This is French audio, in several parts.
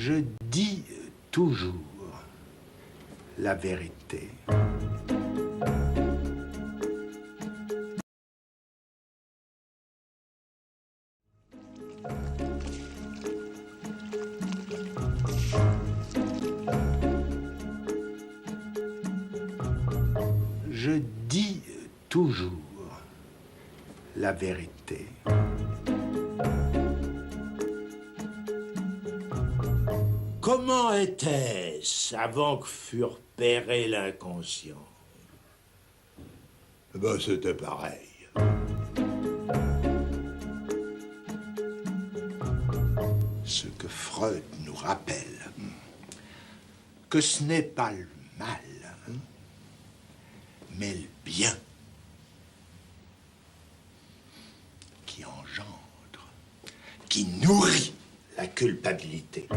Je dis toujours la vérité. Je dis toujours la vérité. Comment était-ce avant que fût repéré l'inconscient? Ben, c'était pareil. Ce que Freud nous rappelle, que ce n'est pas le mal, mais le bien qui engendre, qui nourrit la culpabilité.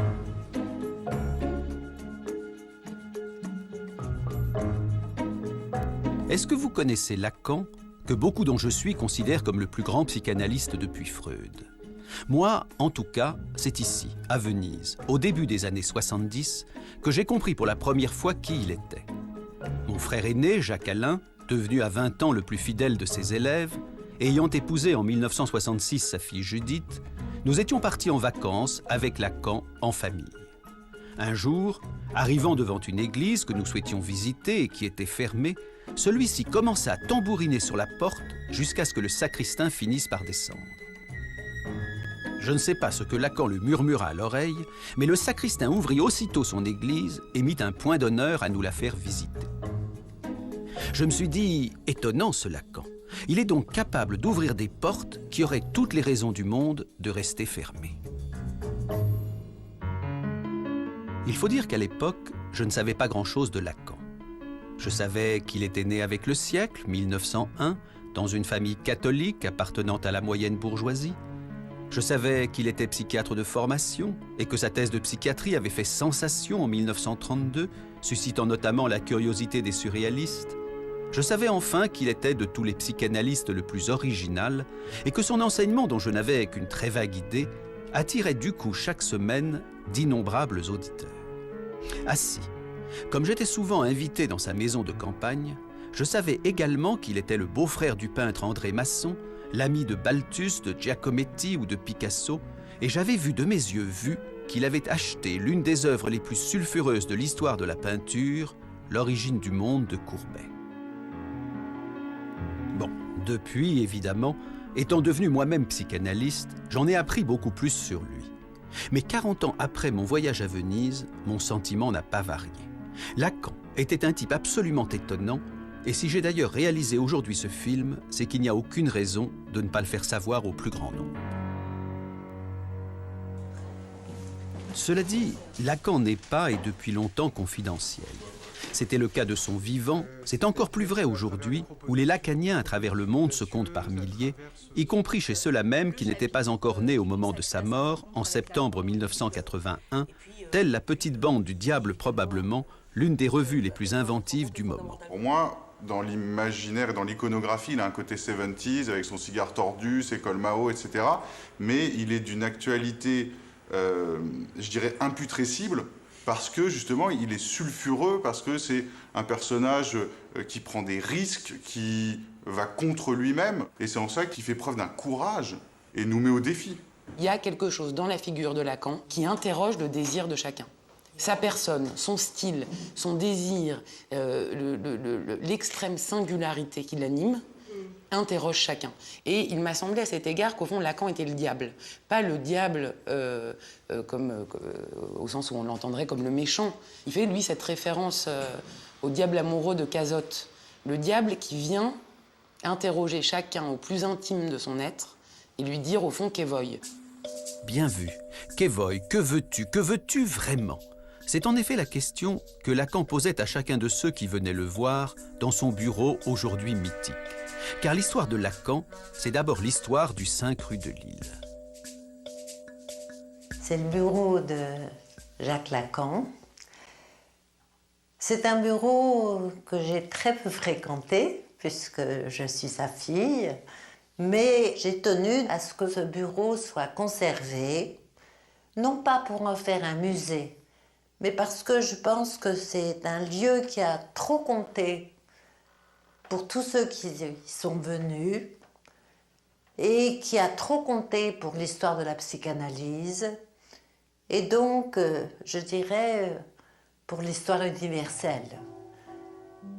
Est-ce que vous connaissez Lacan, que beaucoup dont je suis considèrent comme le plus grand psychanalyste depuis Freud? Moi, en tout cas, c'est ici, à Venise, au début des années 70, que j'ai compris pour la première fois qui il était. Mon frère aîné, Jacques Alain, devenu à 20 ans le plus fidèle de ses élèves, ayant épousé en 1966 sa fille Judith, nous étions partis en vacances avec Lacan en famille. Un jour, arrivant devant une église que nous souhaitions visiter et qui était fermée, celui-ci commença à tambouriner sur la porte jusqu'à ce que le sacristain finisse par descendre. Je ne sais pas ce que Lacan lui murmura à l'oreille, mais le sacristain ouvrit aussitôt son église et mit un point d'honneur à nous la faire visiter. Je me suis dit, étonnant ce Lacan. Il est donc capable d'ouvrir des portes qui auraient toutes les raisons du monde de rester fermées. Il faut dire qu'à l'époque, je ne savais pas grand-chose de Lacan. Je savais qu'il était né avec le siècle, 1901, dans une famille catholique appartenant à la moyenne bourgeoisie. Je savais qu'il était psychiatre de formation et que sa thèse de psychiatrie avait fait sensation en 1932, suscitant notamment la curiosité des surréalistes. Je savais enfin qu'il était de tous les psychanalystes le plus original et que son enseignement, dont je n'avais qu'une très vague idée, attirait du coup chaque semaine d'innombrables auditeurs. Ainsi, comme j'étais souvent invité dans sa maison de campagne, je savais également qu'il était le beau-frère du peintre André Masson, l'ami de Balthus, de Giacometti ou de Picasso, et j'avais vu de mes yeux qu'il avait acheté l'une des œuvres les plus sulfureuses de l'histoire de la peinture, L'origine du monde de Courbet. Bon, depuis, évidemment, étant devenu moi-même psychanalyste, j'en ai appris beaucoup plus sur lui. Mais 40 ans après mon voyage à Venise, mon sentiment n'a pas varié. Lacan était un type absolument étonnant, et si j'ai d'ailleurs réalisé aujourd'hui ce film, c'est qu'il n'y a aucune raison de ne pas le faire savoir au plus grand nombre. Cela dit, Lacan n'est pas, et depuis longtemps, confidentiel. C'était le cas de son vivant, c'est encore plus vrai aujourd'hui, où les lacaniens à travers le monde se comptent par milliers, y compris chez ceux-là même qui n'étaient pas encore nés au moment de sa mort, en septembre 1981, telle la petite bande du diable probablement, l'une des revues les plus inventives du moment. Pour moi, dans l'imaginaire et dans l'iconographie, il a un côté 70s avec son cigare tordu, ses cols Mao, etc. Mais il est d'une actualité, je dirais, imputrescible, parce que justement, il est sulfureux, parce que c'est un personnage qui prend des risques, qui va contre lui-même. Et c'est en ça qu'il fait preuve d'un courage et nous met au défi. Il y a quelque chose dans la figure de Lacan qui interroge le désir de chacun. Sa personne, son style, son désir, l'extrême singularité qui l'anime, interroge chacun. Et il m'a semblé à cet égard qu'au fond, Lacan était le diable. Pas le diable au sens où on l'entendrait comme le méchant. Il fait, lui, cette référence au diable amoureux de Cazotte. Le diable qui vient interroger chacun au plus intime de son être et lui dire, au fond, qu'évoille. Bien vu. Qu'évoille, que veux-tu vraiment? C'est en effet la question que Lacan posait à chacun de ceux qui venaient le voir dans son bureau aujourd'hui mythique. Car l'histoire de Lacan, c'est d'abord l'histoire du 5 rue de Lille. C'est le bureau de Jacques Lacan. C'est un bureau que j'ai très peu fréquenté, puisque je suis sa fille, mais j'ai tenu à ce que ce bureau soit conservé. non pas pour en faire un musée, mais parce que je pense que c'est un lieu qui a trop compté pour tous ceux qui y sont venus et qui a trop compté pour l'histoire de la psychanalyse et donc, je dirais, pour l'histoire universelle.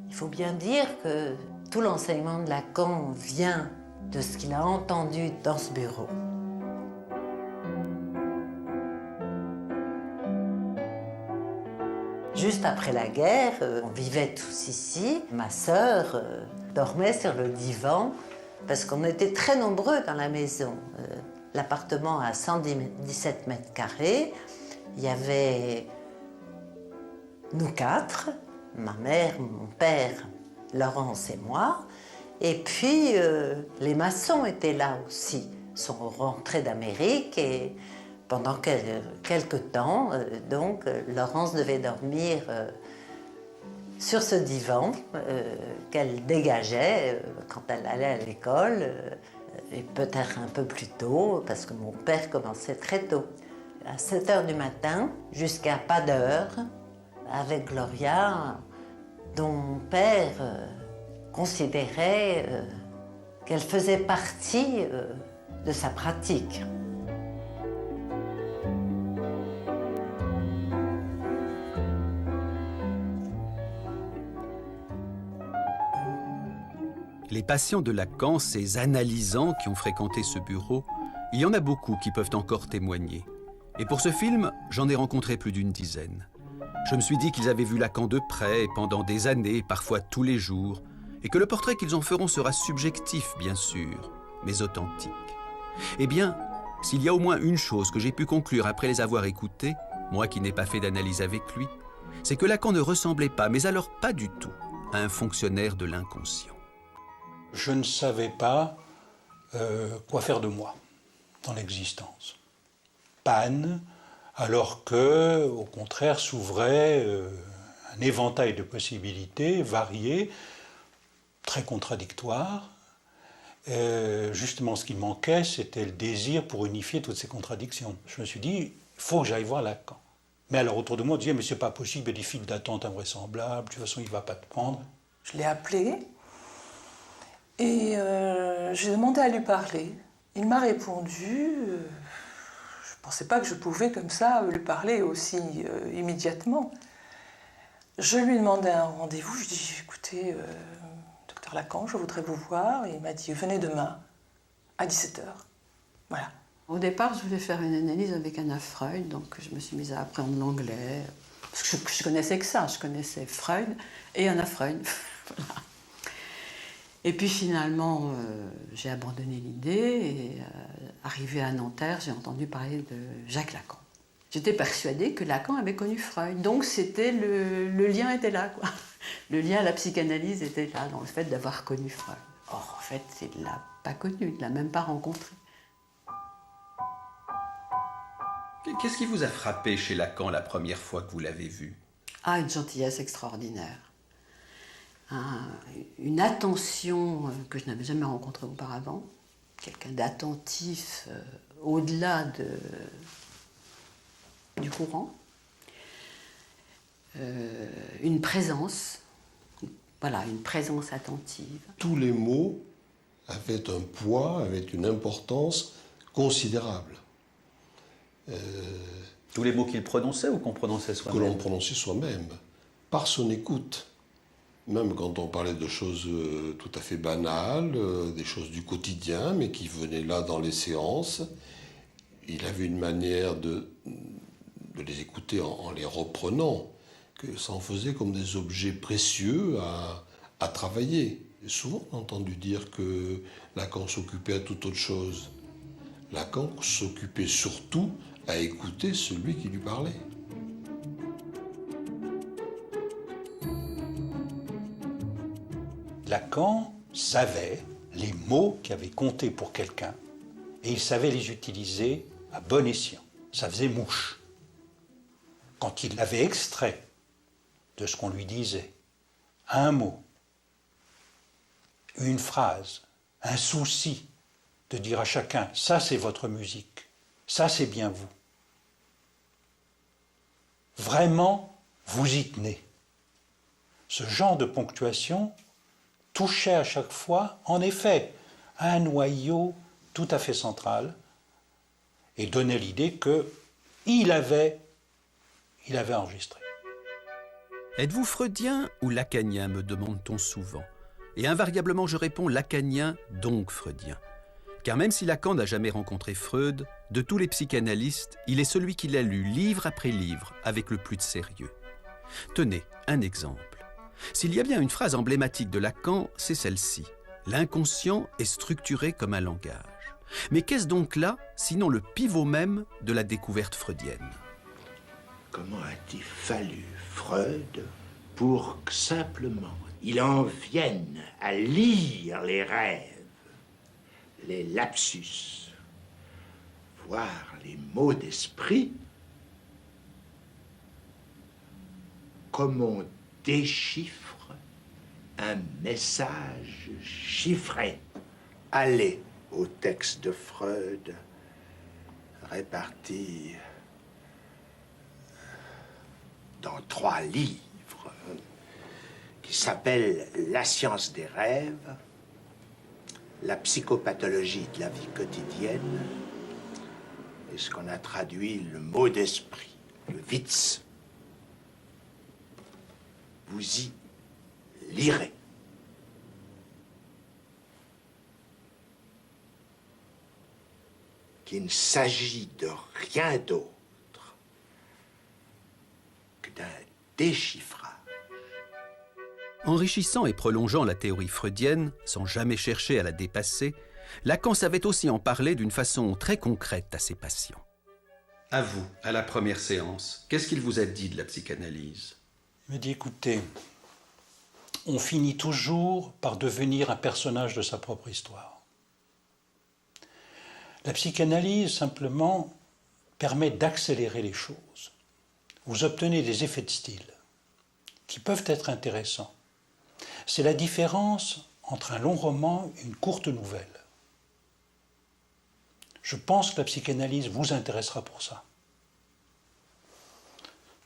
Il faut bien dire que tout l'enseignement de Lacan vient de ce qu'il a entendu dans ce bureau. Juste après la guerre, on vivait tous ici. Ma sœur dormait sur le divan parce qu'on était très nombreux dans la maison. L'appartement a 117 mètres carrés. Il y avait nous quatre, ma mère, mon père, Laurence et moi. Et puis, les maçons étaient là aussi. Ils sont rentrés d'Amérique et pendant quelques temps, donc, Laurence devait dormir sur ce divan qu'elle dégageait quand elle allait à l'école, et peut-être un peu plus tôt, parce que mon père commençait très tôt. À 7 heures du matin, jusqu'à pas d'heure, avec Gloria, dont mon père considérait qu'elle faisait partie de sa pratique. Les patients de Lacan, ces analysants qui ont fréquenté ce bureau, il y en a beaucoup qui peuvent encore témoigner. Et pour ce film, j'en ai rencontré plus d'une dizaine. Je me suis dit qu'ils avaient vu Lacan de près, pendant des années, parfois tous les jours, et que le portrait qu'ils en feront sera subjectif, bien sûr, mais authentique. Eh bien, s'il y a au moins une chose que j'ai pu conclure après les avoir écoutés, moi qui n'ai pas fait d'analyse avec lui, c'est que Lacan ne ressemblait pas, mais alors pas du tout, à un fonctionnaire de l'inconscient. Je ne savais pas quoi faire de moi dans l'existence. Panne, alors que, au contraire, s'ouvrait un éventail de possibilités variées, très contradictoires. Justement, ce qui manquait, c'était le désir pour unifier toutes ces contradictions. Je me suis dit, il faut que j'aille voir Lacan. Mais alors, autour de moi, on disait, mais c'est pas possible, il y a des files d'attente invraisemblables, de toute façon, il ne va pas te prendre. Je l'ai appelé et j'ai demandé à lui parler. Il m'a répondu. Je ne pensais pas que je pouvais comme ça lui parler aussi immédiatement. Je lui ai demandé un rendez-vous. Je lui ai dit, écoutez, docteur Lacan, je voudrais vous voir. Et il m'a dit, venez demain à 17h. Voilà. Au départ, je voulais faire une analyse avec Anna Freud, donc je me suis mise à apprendre l'anglais. Parce que je connaissais que ça, je connaissais Freud et Anna Freud. Voilà. Et puis finalement, j'ai abandonné l'idée et arrivé à Nanterre, j'ai entendu parler de Jacques Lacan. J'étais persuadée que Lacan avait connu Freud, donc c'était le lien était là, quoi. Le lien à la psychanalyse était là, dans le fait d'avoir connu Freud. Or, en fait, il ne l'a pas connu, il ne l'a même pas rencontré. Qu'est-ce qui vous a frappé chez Lacan la première fois que vous l'avez vu? Ah, une gentillesse extraordinaire. Une attention que je n'avais jamais rencontrée auparavant. Quelqu'un d'attentif au-delà du courant. Une présence, voilà, une présence attentive. Tous les mots avaient un poids, avaient une importance considérable. Tous les mots qu'il prononçait ou qu'on prononçait soi-même? Que l'on prononçait soi-même, par son écoute. Même quand on parlait de choses tout à fait banales, des choses du quotidien, mais qui venaient là dans les séances, il avait une manière de les écouter en les reprenant, que ça en faisait comme des objets précieux à travailler. Et souvent, on a entendu dire que Lacan s'occupait à toute autre chose. Lacan s'occupait surtout à écouter celui qui lui parlait. Lacan savait les mots qui avaient compté pour quelqu'un et il savait les utiliser à bon escient. Ça faisait mouche. Quand il avait extrait de ce qu'on lui disait, un mot, une phrase, un souci de dire à chacun « ça c'est votre musique, ça c'est bien vous », vraiment, vous y tenez. Ce genre de ponctuation touchait à chaque fois, en effet, à un noyau tout à fait central et donnait l'idée qu'il avait enregistré. Êtes-vous freudien ou lacanien, me demande-t-on souvent. Et invariablement, je réponds lacanien, donc freudien. Car même si Lacan n'a jamais rencontré Freud, de tous les psychanalystes, il est celui qui l'a lu livre après livre avec le plus de sérieux. Tenez, un exemple. S'il y a bien une phrase emblématique de Lacan, c'est celle-ci. L'inconscient est structuré comme un langage. Mais qu'est-ce donc là, sinon le pivot même de la découverte freudienne? Comment a-t-il fallu Freud pour que simplement il en vienne à lire les rêves, les lapsus, voire les mots d'esprit, comme on déchiffre un message chiffré. Allez au texte de Freud, réparti dans 3 livres, qui s'appellent La science des rêves, La psychopathologie de la vie quotidienne, et ce qu'on a traduit le mot d'esprit, le Witz. Vous y lirez. Qu'il ne s'agit de rien d'autre que d'un déchiffrage. Enrichissant et prolongeant la théorie freudienne, sans jamais chercher à la dépasser, Lacan savait aussi en parler d'une façon très concrète à ses patients. À vous, à la première séance, qu'est-ce qu'il vous a dit de la psychanalyse? Il me dit, écoutez, on finit toujours par devenir un personnage de sa propre histoire. La psychanalyse, simplement, permet d'accélérer les choses. Vous obtenez des effets de style qui peuvent être intéressants. C'est la différence entre un long roman et une courte nouvelle. Je pense que la psychanalyse vous intéressera pour ça.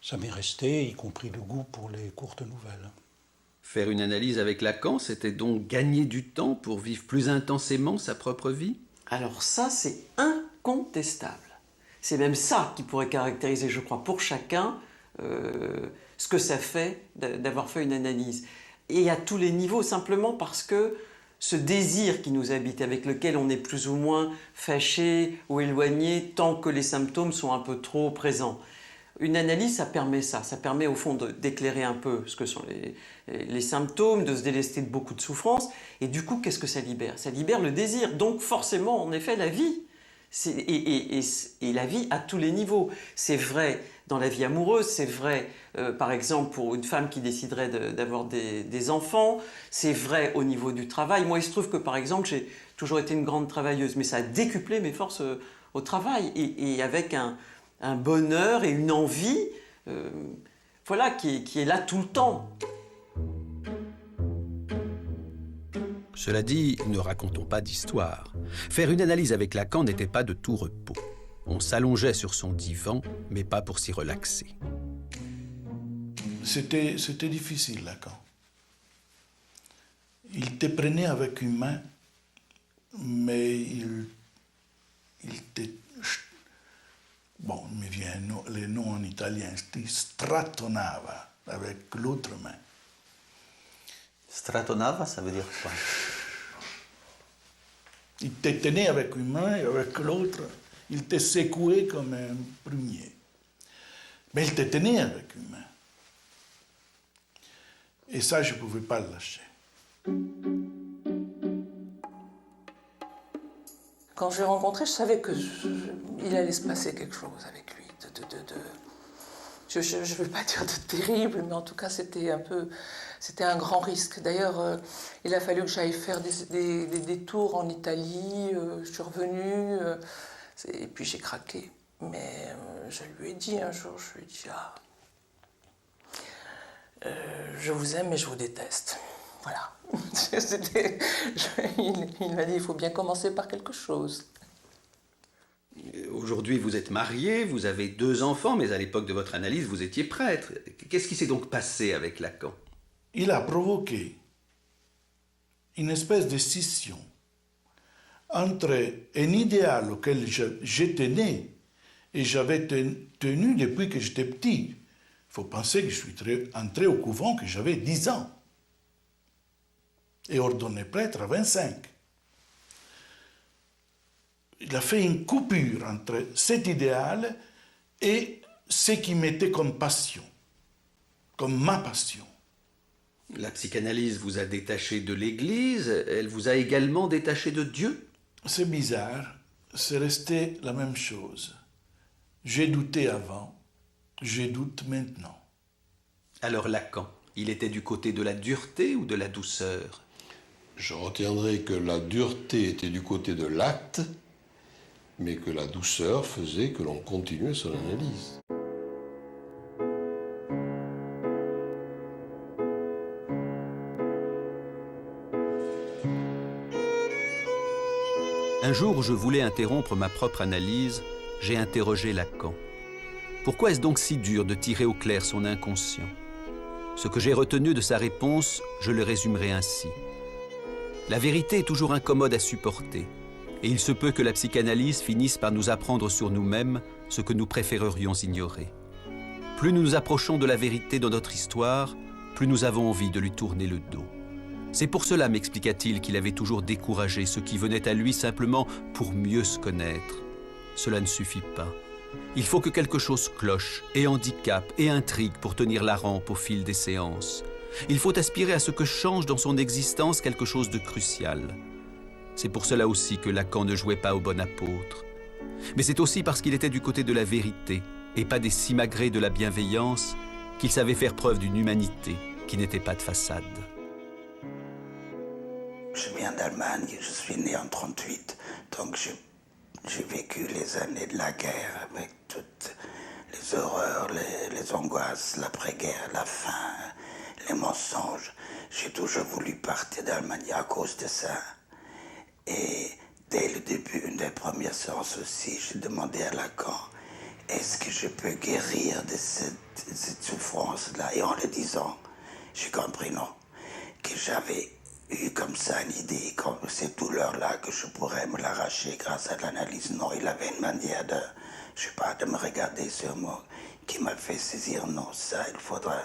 Ça m'est resté, y compris le goût pour les courtes nouvelles. Faire une analyse avec Lacan, c'était donc gagner du temps pour vivre plus intensément sa propre vie? Alors ça, c'est incontestable. C'est même ça qui pourrait caractériser, je crois, pour chacun, ce que ça fait d'avoir fait une analyse. Et à tous les niveaux, simplement parce que ce désir qui nous habite, avec lequel on est plus ou moins fâché ou éloigné tant que les symptômes sont un peu trop présents. Une analyse, ça permet au fond d'éclairer un peu ce que sont les symptômes, de se délester de beaucoup de souffrances. Et du coup, qu'est-ce que ça libère? Ça libère le désir, donc forcément, en effet, la vie. Et la vie à tous les niveaux. C'est vrai dans la vie amoureuse, c'est vrai par exemple pour une femme qui déciderait d'avoir des enfants, c'est vrai au niveau du travail. Moi, il se trouve que par exemple, j'ai toujours été une grande travailleuse, mais ça a décuplé mes forces au travail, et avec un bonheur et une envie voilà, qui est là tout le temps. Cela dit, ne racontons pas d'histoire. Faire une analyse avec Lacan n'était pas de tout repos. On s'allongeait sur son divan, mais pas pour s'y relaxer. C'était difficile, Lacan. Il te prenait avec une main, mais il te... Bon, il me vient les noms en italien. Il stratonava avec l'autre main. Stratonava, ça veut dire quoi? Il te tenait avec une main et avec l'autre, il te secouait comme un prunier. Mais il te tenait avec une main. Et ça, je ne pouvais pas le lâcher. Quand je l'ai rencontré, je savais qu'il allait se passer quelque chose avec lui. Je ne veux pas dire de terrible, mais en tout cas, c'était un grand risque. D'ailleurs, il a fallu que j'aille faire des tours en Italie. Je suis revenue, et puis j'ai craqué. Mais je lui ai dit un jour, je vous aime, mais je vous déteste. Voilà. Il m'a dit, il faut bien commencer par quelque chose. Aujourd'hui, vous êtes marié, vous avez 2 enfants, mais à l'époque de votre analyse, vous étiez prêtre. Qu'est-ce qui s'est donc passé avec Lacan? Il a provoqué une espèce de scission entre un idéal auquel j'étais né et j'avais tenu depuis que j'étais petit. Il faut penser que je suis entré au couvent que j'avais 10 ans et ordonné prêtre à 25. Il a fait une coupure entre cet idéal et ce qui m'était comme passion, comme ma passion. La psychanalyse vous a détaché de l'Église, elle vous a également détaché de Dieu? C'est bizarre, c'est resté la même chose. J'ai douté avant, je doute maintenant. Alors Lacan, il était du côté de la dureté ou de la douceur? Je retiendrai que la dureté était du côté de l'acte, mais que la douceur faisait que l'on continuait son analyse. Un jour où je voulais interrompre ma propre analyse, j'ai interrogé Lacan. Pourquoi est-ce donc si dur de tirer au clair son inconscient? Ce que j'ai retenu de sa réponse, je le résumerai ainsi. La vérité est toujours incommode à supporter, et il se peut que la psychanalyse finisse par nous apprendre sur nous-mêmes ce que nous préférerions ignorer. Plus nous nous approchons de la vérité dans notre histoire, plus nous avons envie de lui tourner le dos. C'est pour cela, m'expliqua-t-il, qu'il avait toujours découragé ceux qui venaient à lui simplement pour mieux se connaître. Cela ne suffit pas. Il faut que quelque chose cloche, et handicape, et intrigue pour tenir la rampe au fil des séances. Il faut aspirer à ce que change dans son existence quelque chose de crucial. C'est pour cela aussi que Lacan ne jouait pas au bon apôtre. Mais c'est aussi parce qu'il était du côté de la vérité, et pas des simagrées de la bienveillance, qu'il savait faire preuve d'une humanité qui n'était pas de façade. Je viens d'Allemagne, je suis né en 1938, donc j'ai vécu les années de la guerre avec toutes les horreurs, les angoisses, l'après-guerre, la faim, les mensonges. J'ai toujours voulu partir d'Allemagne à cause de ça. Et dès le début, une des premières séances aussi, j'ai demandé à Lacan, est-ce que je peux guérir de cette souffrance-là? Et en le disant, j'ai compris non, que j'avais eu comme ça une idée, comme cette douleur-là, que je pourrais me l'arracher grâce à l'analyse. Non, il avait une manière de, je sais pas, de me regarder sur moi, qui m'a fait saisir, non, ça, il faudra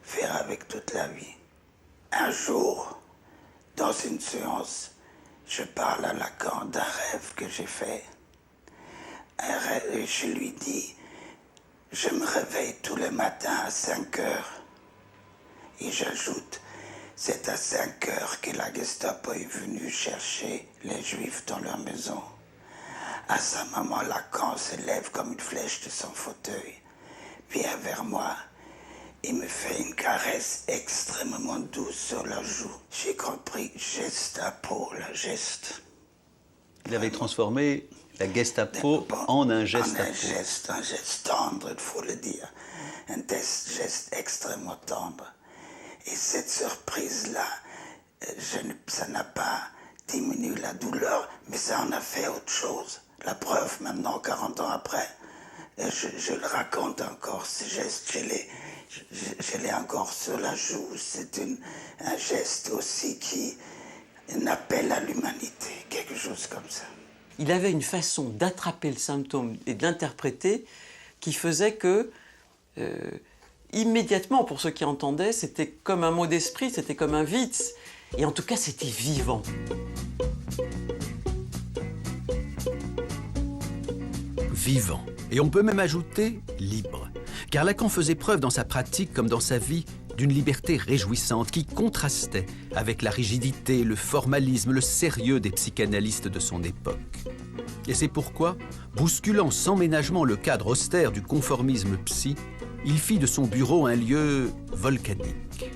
faire avec toute la vie. Un jour, dans une séance, je parle à Lacan d'un rêve que j'ai fait. Un rêve, et je lui dis, je me réveille tous les matins à 5 heures. Et j'ajoute, c'est à 5 heures que la Gestapo est venue chercher les Juifs dans leur maison. À ce moment, Lacan se lève comme une flèche de son fauteuil, vient vers moi et me fait une caresse extrêmement douce sur la joue. J'ai compris Gestapo, le geste. Il avait transformé la Gestapo en un Gestapo. Un geste tendre, il faut le dire. Un geste extrêmement tendre. Et cette surprise-là, ça n'a pas diminué la douleur, mais ça en a fait autre chose. La preuve, maintenant, 40 ans après, je le raconte encore, ce geste, je l'ai encore sur la joue. C'est un geste aussi qui un appel à l'humanité, quelque chose comme ça. Il avait une façon d'attraper le symptôme et de l'interpréter qui faisait que, immédiatement, pour ceux qui entendaient, c'était comme un mot d'esprit, c'était comme un Witz. Et en tout cas, c'était vivant. Vivant. Et on peut même ajouter libre. Car Lacan faisait preuve dans sa pratique comme dans sa vie d'une liberté réjouissante qui contrastait avec la rigidité, le formalisme, le sérieux des psychanalystes de son époque. Et c'est pourquoi, bousculant sans ménagement le cadre austère du conformisme psy, il fit de son bureau un lieu volcanique.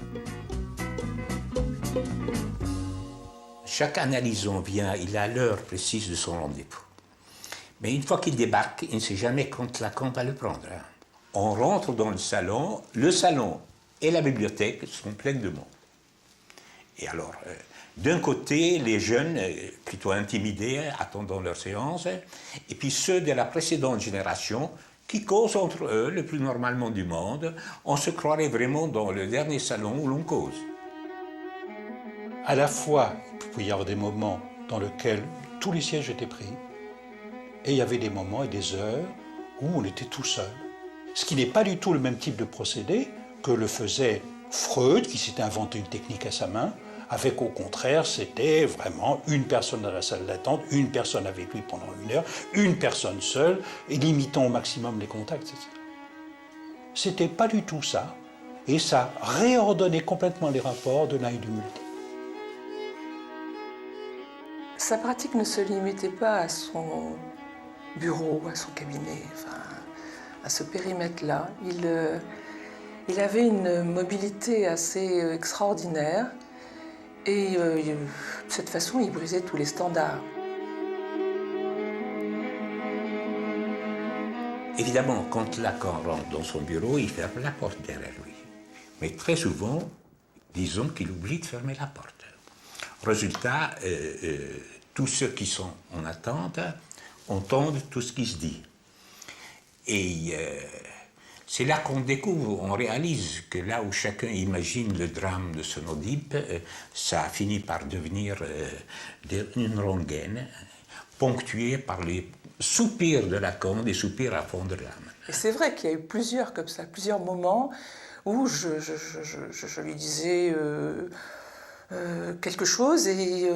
Chaque analysant vient, il a l'heure précise de son rendez-vous. Mais une fois qu'il débarque, il ne sait jamais quand Lacan va le prendre. On rentre dans le salon et la bibliothèque sont pleines de monde. Et alors, D'un côté, les jeunes, plutôt intimidés, attendant leur séance, et puis ceux de la précédente génération qui causent entre eux le plus normalement du monde. On se croirait vraiment dans le dernier salon où l'on cause. À la fois, il pouvait y avoir des moments dans lesquels tous les sièges étaient pris, et il y avait des moments et des heures où on était tout seul. Ce qui n'est pas du tout le même type de procédé que le faisait Freud, qui s'était inventé une technique à sa main, avec au contraire, c'était vraiment une personne dans la salle d'attente, une personne avec lui pendant 1 heure, une personne seule, et limitant au maximum les contacts, etc. C'était pas du tout ça, et ça réordonnait complètement les rapports de l'un et du multiple. Sa pratique ne se limitait pas à son bureau, à son cabinet, enfin, à ce périmètre-là. Il avait une mobilité assez extraordinaire et de cette façon, il brisait tous les standards. Évidemment, quand Lacan rentre dans son bureau, il ferme la porte derrière lui. Mais très souvent, disons qu'il oublie de fermer la porte. Résultat, tous ceux qui sont en attente entendent tout ce qui se dit. Et c'est là qu'on découvre, on réalise que là où chacun imagine le drame de son Oedipe, ça a fini par devenir une rengaine, ponctuée par les soupirs de Lacan, des soupirs à fond de l'âme. Et c'est vrai qu'il y a eu plusieurs comme ça, plusieurs moments où je lui disais quelque chose et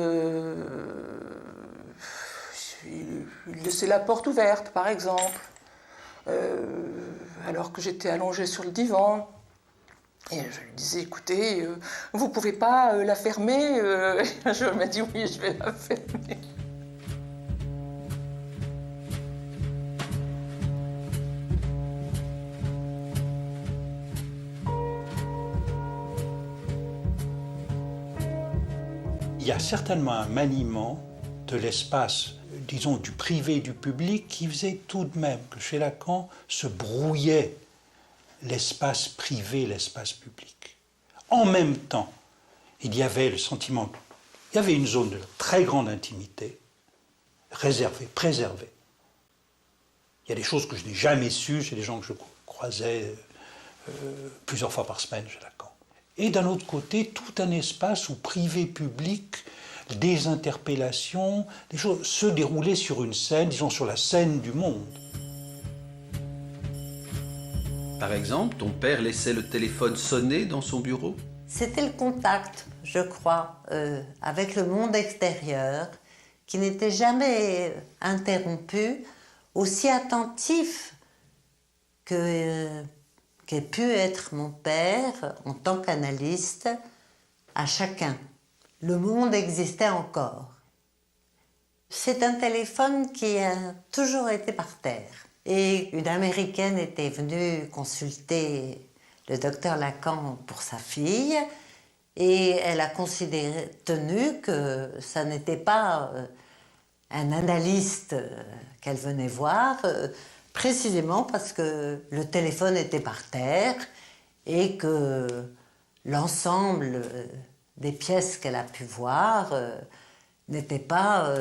il laissait la porte ouverte, par exemple, alors que j'étais allongée sur le divan. Et je lui disais, écoutez, vous ne pouvez pas la fermer. Je m'a dit, oui, je vais la fermer. Il y a certainement un maniement de l'espace, disons, du privé et du public qui faisait tout de même que chez Lacan se brouillait l'espace privé, l'espace public. En même temps, il y avait le sentiment, il y avait une zone de très grande intimité, réservée, préservée. Il y a des choses que je n'ai jamais sues chez les gens que je croisais plusieurs fois par semaine chez Lacan. Et d'un autre côté, tout un espace où privé-public, des interpellations, des choses se déroulaient sur une scène, disons sur la scène du monde. Par exemple, ton père laissait le téléphone sonner dans son bureau? C'était le contact, je crois, avec le monde extérieur, qui n'était jamais interrompu, aussi attentif qu'ait pu être mon père en tant qu'analyste à chacun. Le monde existait encore. C'est un téléphone qui a toujours été par terre. Et une Américaine était venue consulter le docteur Lacan pour sa fille et elle a tenu que ça n'était pas un analyste qu'elle venait voir, précisément parce que le téléphone était par terre et que l'ensemble des pièces qu'elle a pu voir n'était pas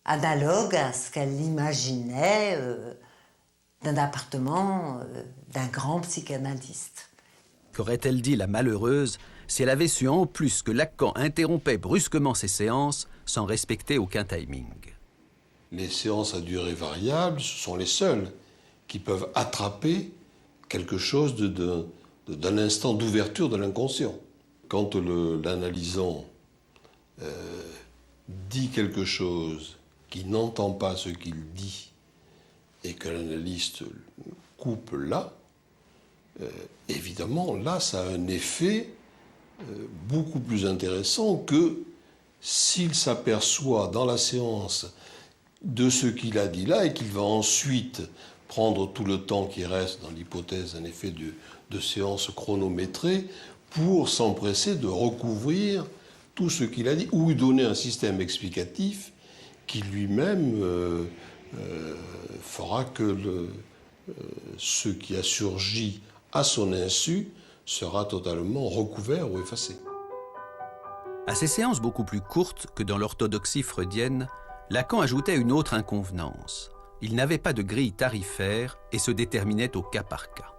analogue à ce qu'elle imaginait d'un appartement d'un grand psychanalyste. Qu'aurait-elle dit la malheureuse si elle avait su en plus que Lacan interrompait brusquement ses séances sans respecter aucun timing? Les séances à durée variable, ce sont les seules qui peuvent attraper quelque chose d'un instant d'ouverture de l'inconscient. Quand l'analysant dit quelque chose qui n'entend pas ce qu'il dit et que l'analyste coupe là, évidemment, là, ça a un effet beaucoup plus intéressant que s'il s'aperçoit dans la séance de ce qu'il a dit là et qu'il va ensuite prendre tout le temps qui reste dans l'hypothèse d'un effet de séance chronométrée pour s'empresser de recouvrir tout ce qu'il a dit ou lui donner un système explicatif qui lui-même fera que ce qui a surgi à son insu sera totalement recouvert ou effacé. À ces séances beaucoup plus courtes que dans l'orthodoxie freudienne, Lacan ajoutait une autre inconvenance. Il n'avait pas de grille tarifaire et se déterminait au cas par cas.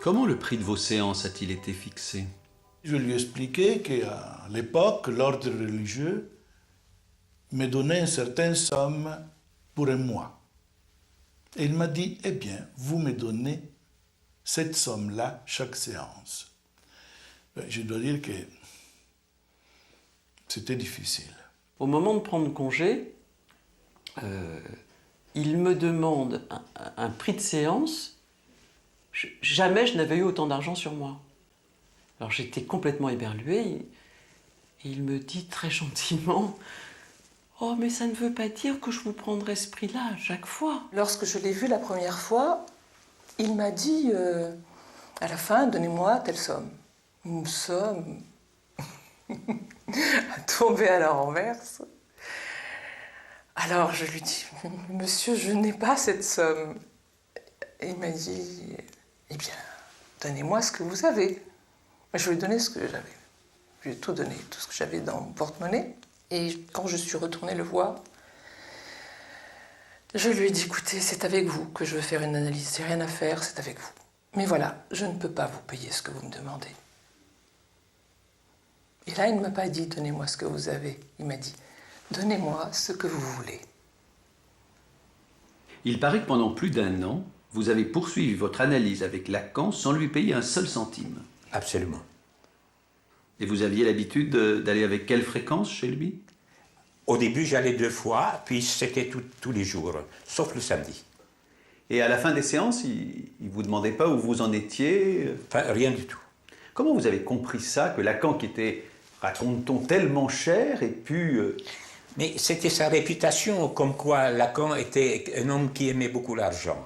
Comment le prix de vos séances a-t-il été fixé? Je lui ai expliqué qu'à l'époque, l'ordre religieux me donnait une certaine somme pour un mois. Et il m'a dit, eh bien, vous me donnez cette somme-là chaque séance. Je dois dire que c'était difficile. Au moment de prendre congé, il me demande un prix de séance. Jamais je n'avais eu autant d'argent sur moi. Alors j'étais complètement éberluée. Et il me dit très gentiment, « Oh, mais ça ne veut pas dire que je vous prendrai ce prix-là à chaque fois. » Lorsque je l'ai vu la première fois, il m'a dit, à la fin, donnez-moi telle somme. Une somme à tomber à la renverse. Alors je lui dis, monsieur, je n'ai pas cette somme. Et il m'a dit, eh bien, donnez-moi ce que vous avez. Je lui ai donné ce que j'avais. Je lui ai tout donné, tout ce que j'avais dans mon porte-monnaie. Et quand je suis retournée le voir, je lui ai dit, écoutez, c'est avec vous que je veux faire une analyse. J'ai rien à faire, c'est avec vous. Mais voilà, je ne peux pas vous payer ce que vous me demandez. Et là, il ne m'a pas dit, donnez-moi ce que vous avez. Il m'a dit, donnez-moi ce que vous voulez. Il paraît que pendant plus d'1 an, vous avez poursuivi votre analyse avec Lacan sans lui payer un seul centime. Absolument. Et vous aviez l'habitude d'aller avec quelle fréquence chez lui? Au début, j'allais 2 fois, puis c'était tous les jours, sauf le samedi. Et à la fin des séances, il ne vous demandait pas où vous en étiez? Enfin, rien du tout. Comment vous avez compris ça, que Lacan, qui était, raconte-t-on, tellement cher, ait pu... Mais c'était sa réputation, comme quoi Lacan était un homme qui aimait beaucoup l'argent.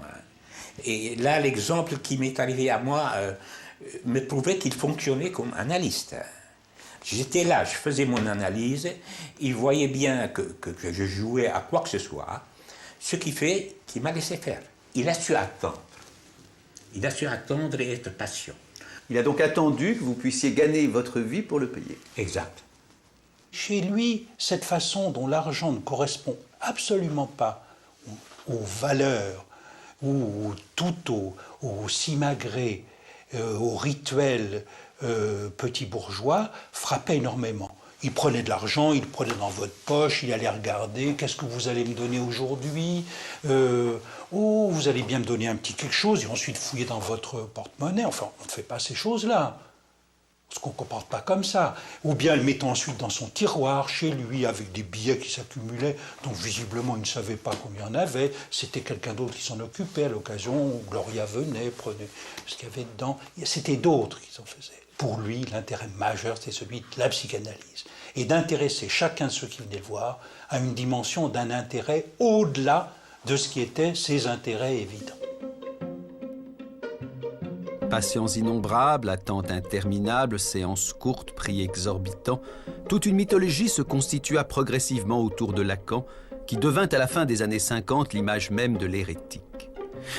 Et là, l'exemple qui m'est arrivé à moi me prouvait qu'il fonctionnait comme analyste. J'étais là, je faisais mon analyse, il voyait bien que je jouais à quoi que ce soit, ce qui fait qu'il m'a laissé faire. Il a su attendre. Il a su attendre et être patient. Il a donc attendu que vous puissiez gagner votre vie pour le payer. Exact. Chez lui, cette façon dont l'argent ne correspond absolument pas aux valeurs ou tout au simagré, au rituel petit bourgeois, frappait énormément. Il prenait de l'argent, il le prenait dans votre poche, il allait regarder, qu'est-ce que vous allez me donner aujourd'hui? Oh, vous allez bien me donner un petit quelque chose, et ensuite fouiller dans votre porte-monnaie. Enfin, on ne fait pas ces choses-là. Parce qu'on ne comporte pas comme ça. Ou bien le mettant ensuite dans son tiroir, chez lui, avec des billets qui s'accumulaient, dont visiblement il ne savait pas combien il y en avait. C'était quelqu'un d'autre qui s'en occupait à l'occasion où Gloria venait, prenait ce qu'il y avait dedans. C'était d'autres qui s'en faisaient. Pour lui, l'intérêt majeur, c'était celui de la psychanalyse. Et d'intéresser chacun de ceux qui venaient le voir à une dimension d'un intérêt au-delà de ce qui étaient ses intérêts évidents. Patients innombrables, attentes interminables, séances courtes, prix exorbitants, toute une mythologie se constitua progressivement autour de Lacan, qui devint à la fin des années 50 l'image même de l'hérétique.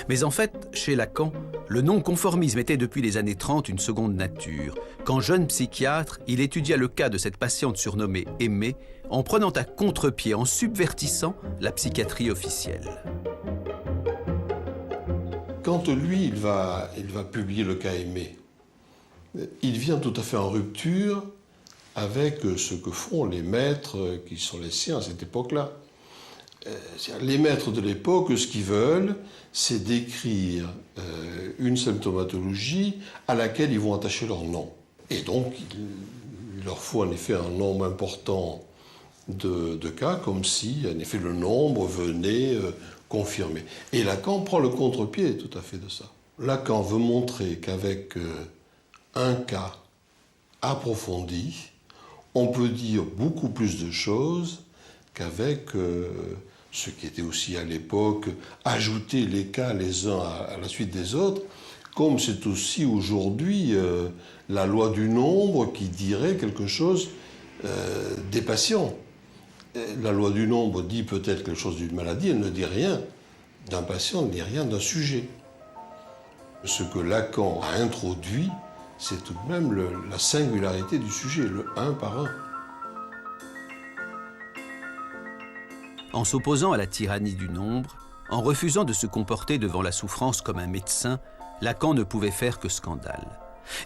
Mais en fait, chez Lacan, le non-conformisme était depuis les années 30 une seconde nature. Quand jeune psychiatre, il étudia le cas de cette patiente surnommée Aimée, en prenant à contre-pied, en subvertissant la psychiatrie officielle. Quand lui, il va publier le cas Aimée, il vient tout à fait en rupture avec ce que font les maîtres qui sont les siens à cette époque-là. Les maîtres de l'époque, ce qu'ils veulent, c'est décrire une symptomatologie à laquelle ils vont attacher leur nom. Et donc, il leur faut en effet un nombre important de cas, comme si, en effet, le nombre venait confirmer. Et Lacan prend le contre-pied tout à fait de ça. Lacan veut montrer qu'avec un cas approfondi, on peut dire beaucoup plus de choses qu'avec ce qui était aussi à l'époque ajouter les cas les uns à la suite des autres, comme c'est aussi aujourd'hui la loi du nombre qui dirait quelque chose des patients. La loi du nombre dit peut-être quelque chose d'une maladie, elle ne dit rien d'un patient, elle ne dit rien d'un sujet. Ce que Lacan a introduit, c'est tout de même la singularité du sujet, le un par un. En s'opposant à la tyrannie du nombre, en refusant de se comporter devant la souffrance comme un médecin, Lacan ne pouvait faire que scandale.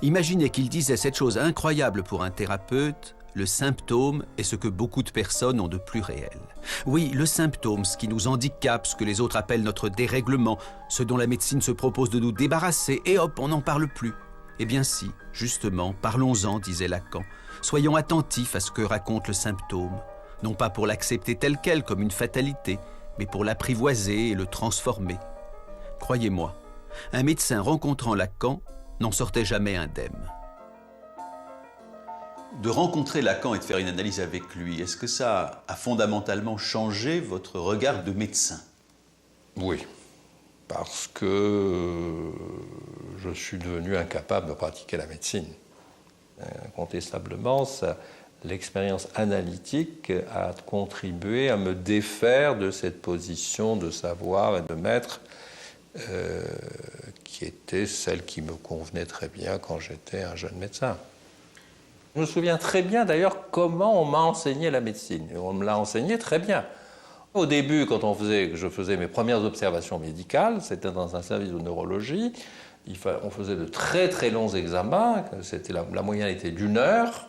Imaginez qu'il disait cette chose incroyable pour un thérapeute: le symptôme est ce que beaucoup de personnes ont de plus réel. Oui, le symptôme, ce qui nous handicape, ce que les autres appellent notre dérèglement, ce dont la médecine se propose de nous débarrasser, et hop, on n'en parle plus. Eh bien si, justement, parlons-en, disait Lacan. Soyons attentifs à ce que raconte le symptôme, non pas pour l'accepter tel quel comme une fatalité, mais pour l'apprivoiser et le transformer. Croyez-moi, un médecin rencontrant Lacan n'en sortait jamais indemne. De rencontrer Lacan et de faire une analyse avec lui, est-ce que ça a fondamentalement changé votre regard de médecin? Oui, parce que je suis devenu incapable de pratiquer la médecine. Incontestablement, l'expérience analytique a contribué à me défaire de cette position de savoir et de maître qui était celle qui me convenait très bien quand j'étais un jeune médecin. Je me souviens très bien d'ailleurs comment on m'a enseigné la médecine. Et on me l'a enseigné très bien. Au début, quand je faisais mes premières observations médicales, c'était dans un service de neurologie, on faisait de très très longs examens, la moyenne était d'1 heure,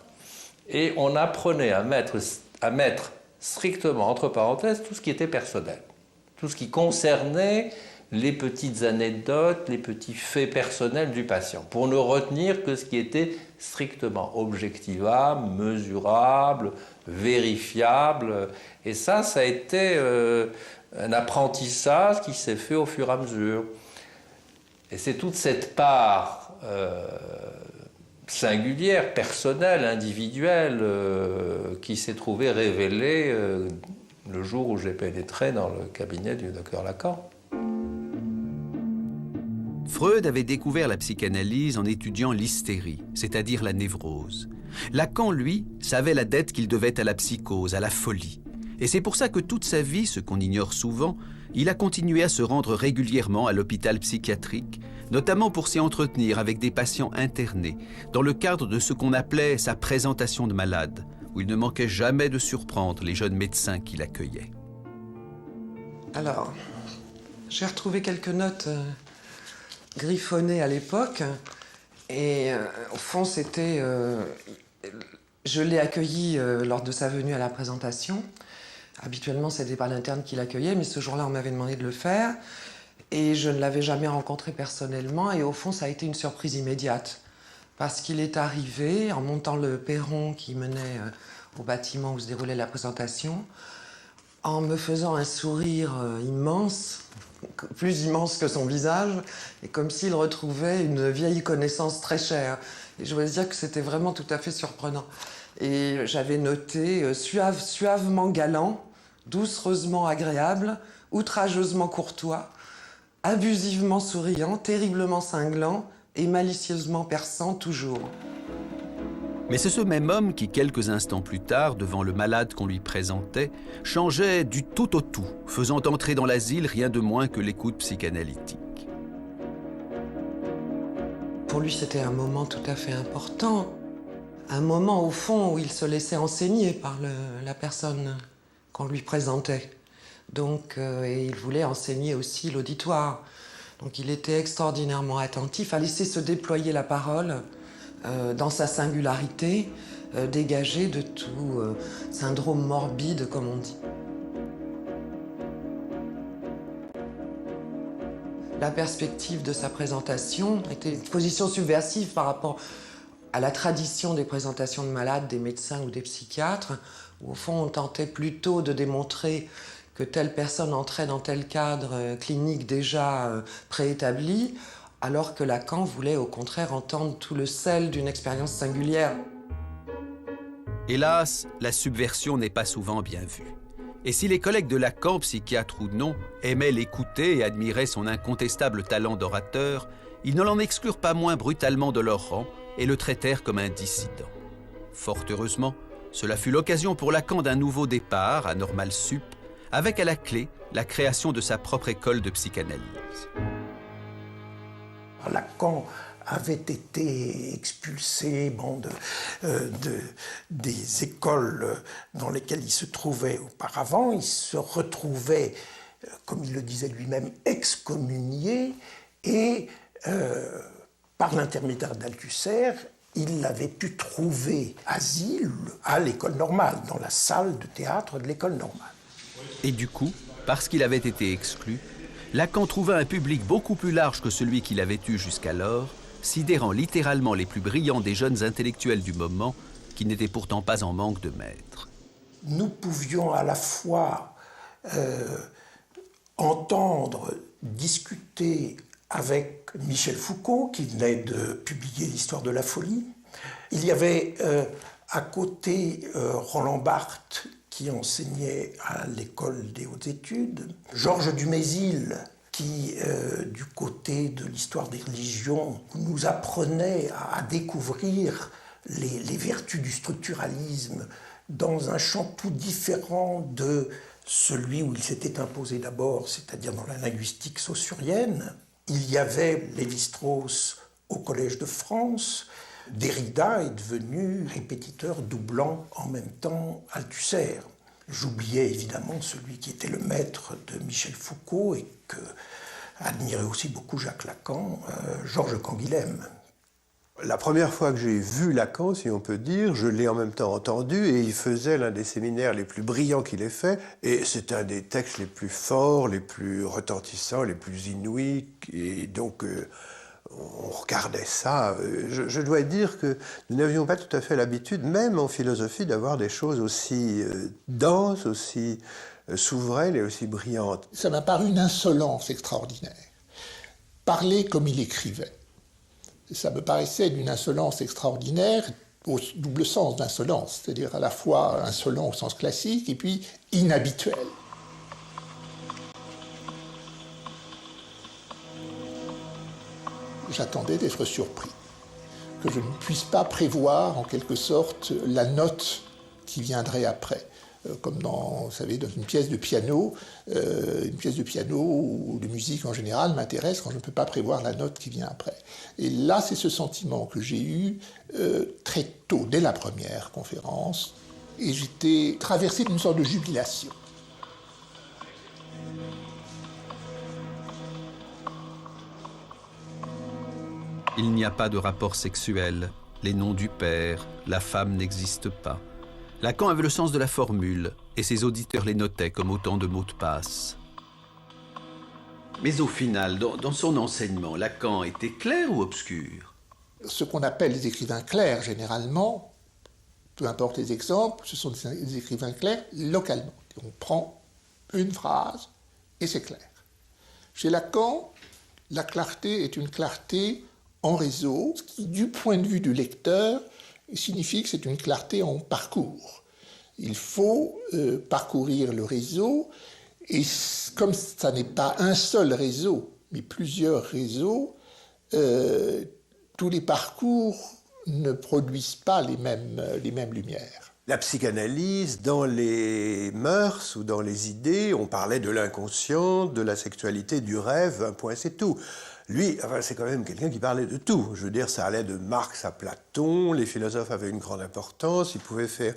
et on apprenait à mettre strictement entre parenthèses tout ce qui était personnel, tout ce qui concernait les petites anecdotes, les petits faits personnels du patient, pour ne retenir que ce qui était strictement objectivable, mesurable, vérifiable. Et ça a été un apprentissage qui s'est fait au fur et à mesure. Et c'est toute cette part singulière, personnelle, individuelle, qui s'est trouvée révélée le jour où j'ai pénétré dans le cabinet du docteur Lacan. Freud avait découvert la psychanalyse en étudiant l'hystérie, c'est-à-dire la névrose. Lacan, lui, savait la dette qu'il devait à la psychose, à la folie. Et c'est pour ça que toute sa vie, ce qu'on ignore souvent, il a continué à se rendre régulièrement à l'hôpital psychiatrique, notamment pour s'y entretenir avec des patients internés, dans le cadre de ce qu'on appelait sa présentation de malade, où il ne manquait jamais de surprendre les jeunes médecins qui l'accueillaient. Alors, j'ai retrouvé quelques notes griffonnées à l'époque, et au fond, c'était... je l'ai accueilli lors de sa venue à la présentation. Habituellement, c'était pas l'interne qui l'accueillait, mais ce jour-là, on m'avait demandé de le faire. Et je ne l'avais jamais rencontré personnellement. Et au fond, ça a été une surprise immédiate. Parce qu'il est arrivé, en montant le perron qui menait au bâtiment où se déroulait la présentation, en me faisant un sourire immense, plus immense que son visage, et comme s'il retrouvait une vieille connaissance très chère. Et je dois dire que c'était vraiment tout à fait surprenant. Et j'avais noté suavement galant, doucereusement agréable, outrageusement courtois, abusivement souriant, terriblement cinglant et malicieusement perçant toujours. Mais c'est ce même homme qui, quelques instants plus tard, devant le malade qu'on lui présentait, changeait du tout au tout, faisant entrer dans l'asile rien de moins que l'écoute psychanalytique. Pour lui, c'était un moment tout à fait important. Un moment, au fond, où il se laissait enseigner par la personne qu'on lui présentait. Donc, et il voulait enseigner aussi l'auditoire. Donc il était extraordinairement attentif à laisser se déployer la parole dans sa singularité, dégagée de tout syndrome morbide, comme on dit. La perspective de sa présentation était une position subversive par rapport à la tradition des présentations de malades, des médecins ou des psychiatres, où au fond on tentait plutôt de démontrer que telle personne entrait dans tel cadre clinique déjà préétabli, alors que Lacan voulait au contraire entendre tout le sel d'une expérience singulière. Hélas, la subversion n'est pas souvent bien vue. Et si les collègues de Lacan, psychiatres ou non, aimaient l'écouter et admiraient son incontestable talent d'orateur, ils ne l'en exclurent pas moins brutalement de leur rang et le traitèrent comme un dissident. Fort heureusement, cela fut l'occasion pour Lacan d'un nouveau départ à Normal Sup, avec à la clé la création de sa propre école de psychanalyse. Lacan avait été expulsé des écoles dans lesquelles il se trouvait auparavant. Il se retrouvait, comme il le disait lui-même, excommunié et par l'intermédiaire d'Althusser, il avait pu trouver asile à l'école normale, dans la salle de théâtre de l'école normale. Et du coup, parce qu'il avait été exclu, Lacan trouva un public beaucoup plus large que celui qu'il avait eu jusqu'alors, sidérant littéralement les plus brillants des jeunes intellectuels du moment, qui n'étaient pourtant pas en manque de maîtres. Nous pouvions à la fois entendre, discuter avec Michel Foucault, qui venait de publier l'Histoire de la folie. Il y avait à côté Roland Barthes, qui enseignait à l'école des hautes études, Georges Dumézil, qui, du côté de l'histoire des religions, nous apprenait à découvrir les vertus du structuralisme dans un champ tout différent de celui où il s'était imposé d'abord, c'est-à-dire dans la linguistique saussurienne. Il y avait Lévi-Strauss au Collège de France. Derrida est devenu répétiteur doublant en même temps Althusser. J'oubliais évidemment celui qui était le maître de Michel Foucault et que admirait aussi beaucoup Jacques Lacan, Georges Canguilhem. La première fois que j'ai vu Lacan, si on peut dire, je l'ai en même temps entendu et il faisait l'un des séminaires les plus brillants qu'il ait fait. Et c'est un des textes les plus forts, les plus retentissants, les plus inouïs. Et donc, on regardait ça. Je dois dire que nous n'avions pas tout à fait l'habitude, même en philosophie, d'avoir des choses aussi denses, aussi souveraines et aussi brillantes. Ça m'a paru une insolence extraordinaire. Parler comme il écrivait. Ça me paraissait d'une insolence extraordinaire, au double sens d'insolence, c'est-à-dire à la fois insolent au sens classique et puis inhabituel. J'attendais d'être surpris, que je ne puisse pas prévoir en quelque sorte la note qui viendrait après. Comme dans, vous savez, dans une pièce de piano ou de musique en général m'intéresse quand je ne peux pas prévoir la note qui vient après. Et là, c'est ce sentiment que j'ai eu très tôt, dès la première conférence, et j'étais traversé d'une sorte de jubilation. Il n'y a pas de rapport sexuel, les noms du père, la femme n'existent pas. Lacan avait le sens de la formule, et ses auditeurs les notaient comme autant de mots de passe. Mais au final, dans son enseignement, Lacan était clair ou obscur? Ce qu'on appelle les écrivains clairs, généralement, peu importe les exemples, ce sont des écrivains clairs localement. On prend une phrase et c'est clair. Chez Lacan, la clarté est une clarté en réseau, ce qui, du point de vue du lecteur, signifie que c'est une clarté en parcours. Il faut parcourir le réseau, et comme ça n'est pas un seul réseau, mais plusieurs réseaux, tous les parcours ne produisent pas les mêmes lumières. La psychanalyse, dans les mœurs ou dans les idées, on parlait de l'inconscient, de la sexualité, du rêve, un point c'est tout. Lui, c'est quand même quelqu'un qui parlait de tout. Je veux dire, ça allait de Marx à Platon, les philosophes avaient une grande importance, il pouvait faire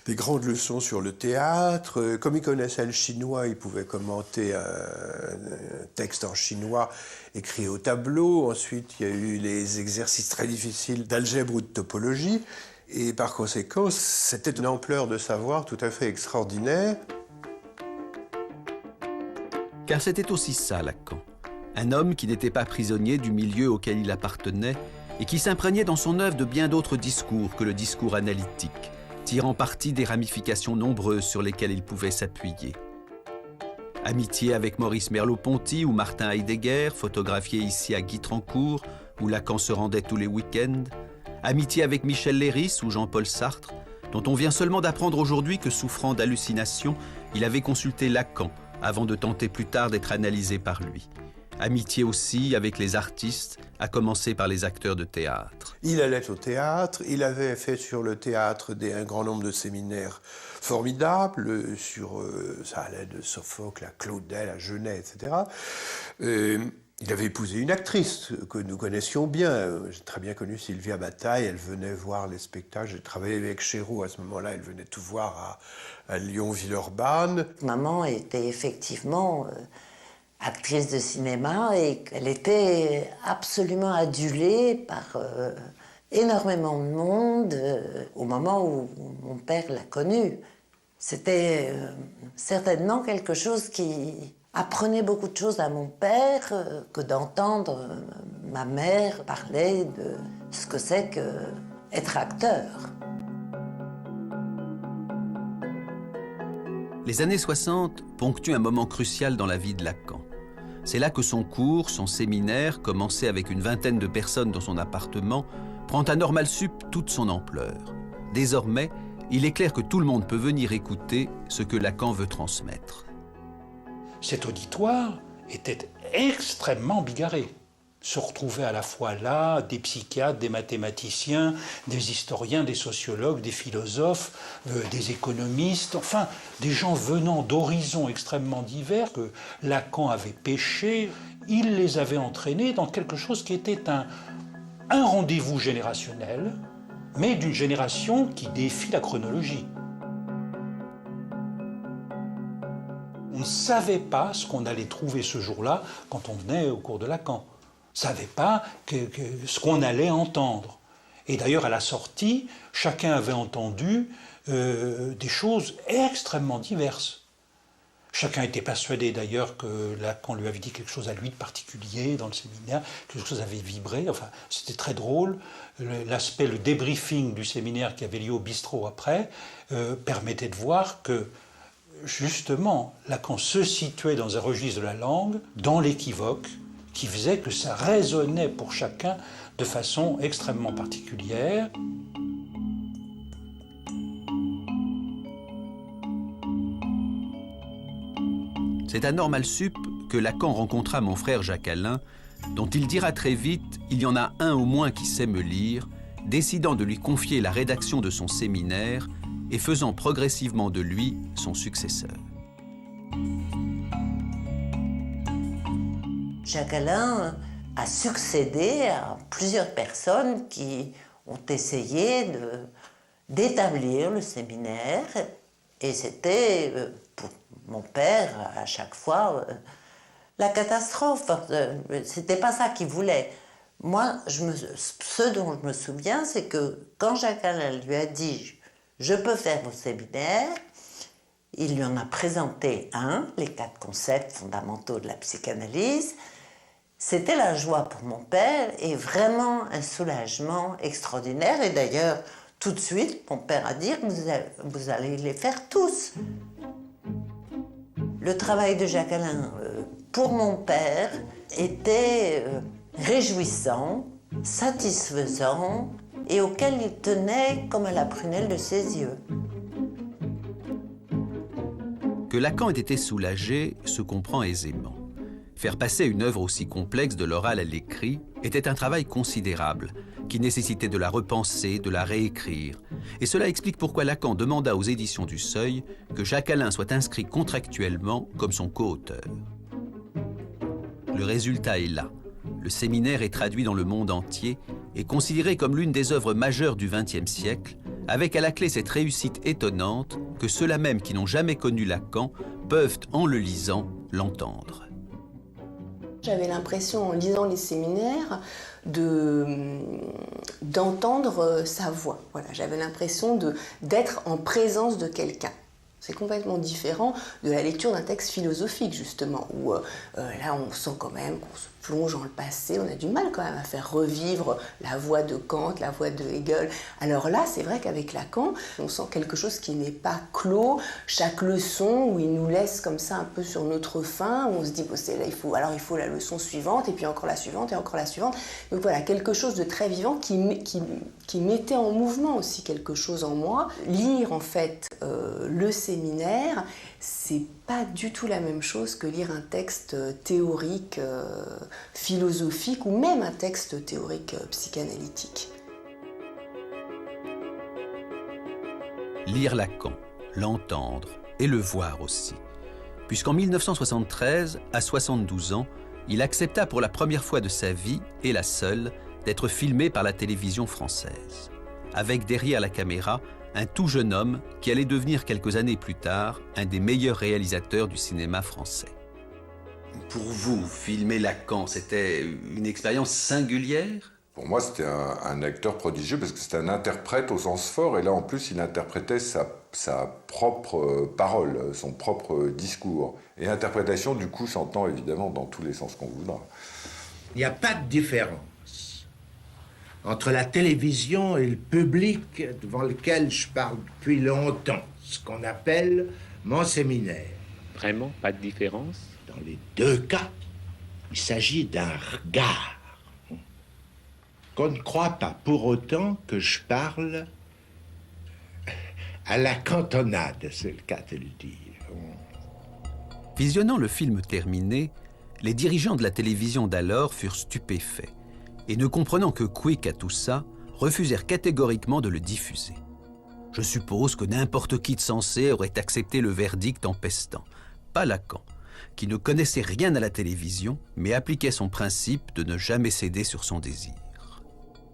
des grandes leçons sur le théâtre. Comme il connaissait le chinois, il pouvait commenter un texte en chinois écrit au tableau. Ensuite, il y a eu les exercices très difficiles d'algèbre ou de topologie. Et par conséquent, c'était une ampleur de savoir tout à fait extraordinaire. Car c'était aussi ça, Lacan. Un homme qui n'était pas prisonnier du milieu auquel il appartenait et qui s'imprégnait dans son œuvre de bien d'autres discours que le discours analytique, tirant parti des ramifications nombreuses sur lesquelles il pouvait s'appuyer. Amitié avec Maurice Merleau-Ponty ou Martin Heidegger, photographié ici à Guitrancourt, où Lacan se rendait tous les week-ends. Amitié avec Michel Leiris ou Jean-Paul Sartre, dont on vient seulement d'apprendre aujourd'hui que, souffrant d'hallucinations, il avait consulté Lacan avant de tenter plus tard d'être analysé par lui. Amitié aussi avec les artistes, à commencer par les acteurs de théâtre. Il allait au théâtre, il avait fait sur le théâtre un grand nombre de séminaires formidables, ça allait de Sophocle à Claudel, à Genet, etc. Il avait épousé une actrice que nous connaissions bien. J'ai très bien connu Sylvia Bataille. Elle venait voir les spectacles. J'ai travaillé avec Chéreau à ce moment-là. Elle venait tout voir à Lyon-Villeurbanne. Maman était effectivement actrice de cinéma et elle était absolument adulée par énormément de monde au moment où mon père l'a connue. C'était certainement quelque chose qui apprenait beaucoup de choses à mon père que d'entendre ma mère parler de ce que c'est qu'être acteur. Les années 60 ponctuent un moment crucial dans la vie de Lacan. C'est là que son cours, son séminaire, commencé avec une vingtaine de personnes dans son appartement, prend à Normal Sup toute son ampleur. Désormais, il est clair que tout le monde peut venir écouter ce que Lacan veut transmettre. Cet auditoire était extrêmement bigarré. Se retrouvaient à la fois là des psychiatres, des mathématiciens, des historiens, des sociologues, des philosophes, des économistes, enfin des gens venant d'horizons extrêmement divers que Lacan avait pêchés. Il les avait entraînés dans quelque chose qui était un rendez-vous générationnel, mais d'une génération qui défie la chronologie. On ne savait pas ce qu'on allait trouver ce jour-là quand on venait au cours de Lacan. On ne savait pas ce qu'on allait entendre. Et d'ailleurs, à la sortie, chacun avait entendu des choses extrêmement diverses. Chacun était persuadé d'ailleurs que Lacan lui avait dit quelque chose à lui de particulier dans le séminaire, quelque chose avait vibré, enfin c'était très drôle. Le débriefing du séminaire qui avait lieu au bistrot après permettait de voir que justement Lacan se situait dans un registre de la langue, dans l'équivoque, qui faisait que ça résonnait pour chacun de façon extrêmement particulière. C'est à Normal Sup que Lacan rencontra mon frère Jacques-Alain, dont il dira très vite « il y en a un au moins qui sait me lire », décidant de lui confier la rédaction de son séminaire et faisant progressivement de lui son successeur. Jacques-Alain a succédé à plusieurs personnes qui ont essayé d'établir le séminaire, et c'était pour mon père à chaque fois la catastrophe. C'était pas ça qu'il voulait. Moi, ce dont je me souviens, c'est que quand Jacques-Alain lui a dit « je peux faire vos séminaires », il lui en a présenté les 4 concepts fondamentaux de la psychanalyse. C'était la joie pour mon père et vraiment un soulagement extraordinaire. Et d'ailleurs, tout de suite, mon père a dit « vous allez les faire tous ». Le travail de Jacques-Alain, pour mon père, était réjouissant, satisfaisant et auquel il tenait comme à la prunelle de ses yeux. Que Lacan ait été soulagé se comprend aisément. Faire passer une œuvre aussi complexe de l'oral à l'écrit était un travail considérable, qui nécessitait de la repenser, de la réécrire. Et cela explique pourquoi Lacan demanda aux éditions du Seuil que Jacques-Alain soit inscrit contractuellement comme son co-auteur. Le résultat est là. Le séminaire est traduit dans le monde entier et considéré comme l'une des œuvres majeures du XXe siècle, avec à la clé cette réussite étonnante que ceux-là même qui n'ont jamais connu Lacan peuvent, en le lisant, l'entendre. J'avais l'impression, en lisant les séminaires, d'entendre sa voix. Voilà, j'avais l'impression d'être en présence de quelqu'un. C'est complètement différent de la lecture d'un texte philosophique, justement, où là, on sent quand même qu'on se plonge dans le passé, on a du mal quand même à faire revivre la voix de Kant, la voix de Hegel. Alors là, c'est vrai qu'avec Lacan, on sent quelque chose qui n'est pas clos. Chaque leçon, où il nous laisse comme ça un peu sur notre faim, où on se dit, bon, là, il faut la leçon suivante, et puis encore la suivante, et encore la suivante. Donc voilà, quelque chose de très vivant qui mettait en mouvement aussi quelque chose en moi. Lire, en fait, le séminaire, c'est pas du tout la même chose que lire un texte théorique, philosophique, ou même un texte théorique psychanalytique. Lire Lacan, l'entendre et le voir aussi. Puisqu'en 1973, à 72 ans, il accepta pour la première fois de sa vie, et la seule, d'être filmé par la télévision française, avec derrière la caméra un tout jeune homme qui allait devenir quelques années plus tard un des meilleurs réalisateurs du cinéma français. Pour vous, filmer Lacan, c'était une expérience singulière ? Pour moi, c'était un acteur prodigieux parce que c'était un interprète au sens fort. Et là, en plus, il interprétait sa propre parole, son propre discours. Et interprétation, du coup, s'entend évidemment dans tous les sens qu'on voudra. Il n'y a pas de différence entre la télévision et le public devant lequel je parle depuis longtemps, ce qu'on appelle mon séminaire. Vraiment pas de différence? Dans les deux cas, il s'agit d'un regard. Qu'on ne croit pas pour autant que je parle à la cantonade, c'est le cas de le dire. Visionnant le film terminé, les dirigeants de la télévision d'alors furent stupéfaits et, ne comprenant que quic à tout ça, refusèrent catégoriquement de le diffuser. Je suppose que n'importe qui de sensé aurait accepté le verdict en pestant. Pas Lacan, qui ne connaissait rien à la télévision, mais appliquait son principe de ne jamais céder sur son désir.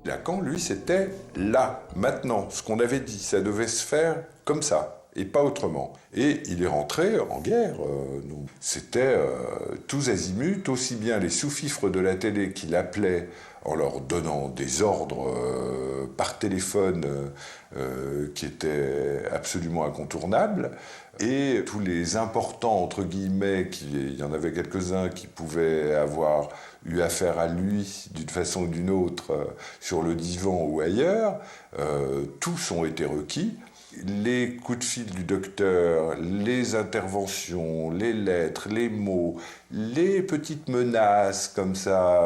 Lacan, lui, c'était là, maintenant. Ce qu'on avait dit, ça devait se faire comme ça, et pas autrement. Et il est rentré en guerre. C'était tous azimuts, aussi bien les sous-fifres de la télé qui l'appelaient en leur donnant des ordres par téléphone qui étaient absolument incontournables, et tous les importants, entre guillemets, il y en avait quelques-uns qui pouvaient avoir eu affaire à lui d'une façon ou d'une autre sur le divan ou ailleurs, tous ont été requis. Les coups de fil du docteur, les interventions, les lettres, les mots, les petites menaces comme ça